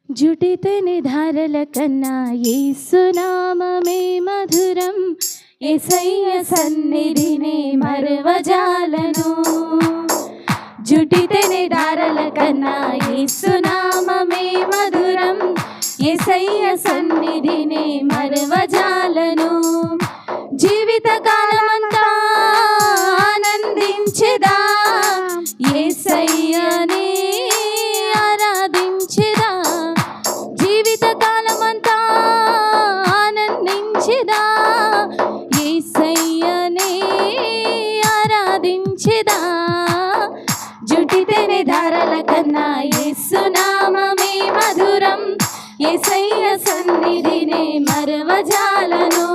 జుటితని ధారల కన్నా యేసునామమే మధురం, యేసయ్య సన్నిధిని మరువజాలను. జుటితని ధారల కన్నా యేసునామమే మధురం, యేసయ్య సన్నిధిని మరువజాలను. జీవిత కాలమంతా ఆనందించెదా, యేసయ్యనే ఆరాధించెదా. జీవిత కాలమంతా ఆనందించెదా, యేసయ్యనే ఆరాధించెదా. జుటితని ధారల కన్నా యేసునామమే మధురం, యేసయ్య సన్నిధిని మరువజాలను.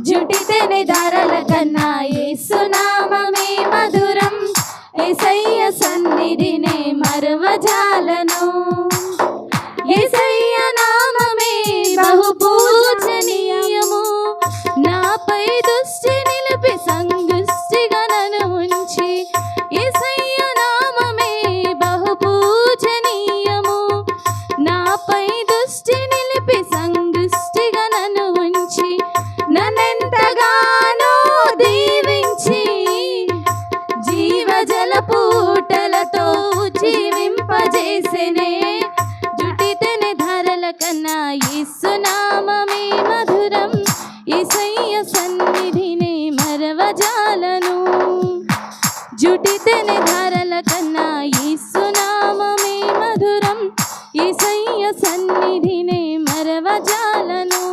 జుటితని ధారల కన్నా యేసునామమే మధురం, యేసయ్య సన్నిధిని మరువజాలను. యేసయ్య నామమే బహు పూజనీయము, నాపై దృష్టి నిలిపి సంతుష్టిగా నన్ను ఉంచి. యేసయ్య నామమే బహు పూజనీయము, నాపై దృష్టి నిలిపి సంతుష్టిగా నన్ను ఉంచి. నన్నెంతగానో దీవించి జీవజల పూటలతో జీవింపజేసెనే. జుటితని ధారల కన్నా యేసునామమే మధురం, యేసయ్య సన్నిధిని మరువజాలను. జుటితని ధారల కన్నా యేసునామమే మధురం, యేసయ్య సన్నిధిని మరువజాలను.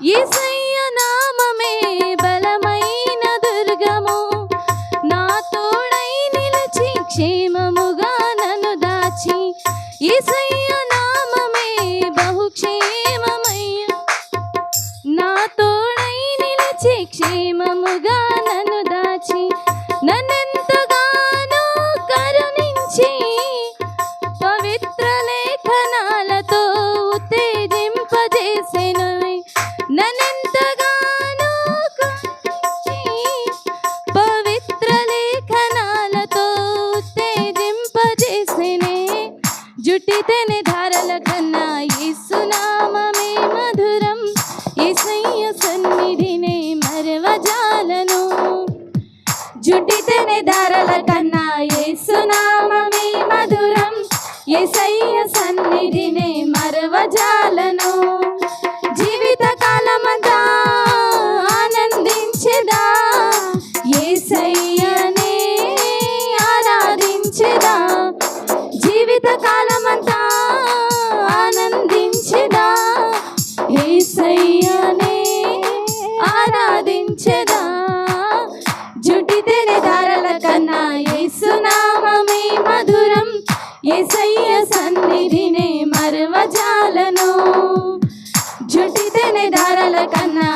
యేసయ్య నామమే బలమైన దుర్గము, నా తోడై నిలిచి క్షేమముగా నన్ను దాచి. యేసయ్య నామమే బహుక్షేమమయ్య, నా తోడై నిలిచి క్షేమముగా నన్ను దాచి. నన్నెంతగానో కరుణించి పవిత్ర లేఖనాలతో ఉత్తేజింపజేసెను. నన్నెంతగానో కరుణించి పవిత్ర లేఖనాలతో ఉత్తేజింపజేసెనే. జుటితని ధారల కన్నా యేసునామమే మధురం, యేసయ్య సన్నిధిని మరువజాలను. జుటితని ధారల కన్నా యేసునామమే మధురం, యేసయ్య సన్నిధిని మరువజాలను. జీవిత కాలమంతా ఆనందించెదా, యేసయ్యనే ఆరాధించెదా. జీవిత కాలమంతా ఆనందించెదా, యేసయ్యనే ఆరాధించెదా. జుటితని ధారల కన్నా యేసునామమే మధురం, యేసయ్య సన్నిధిని మరువజాలను. జుటితని ధారల కన్నా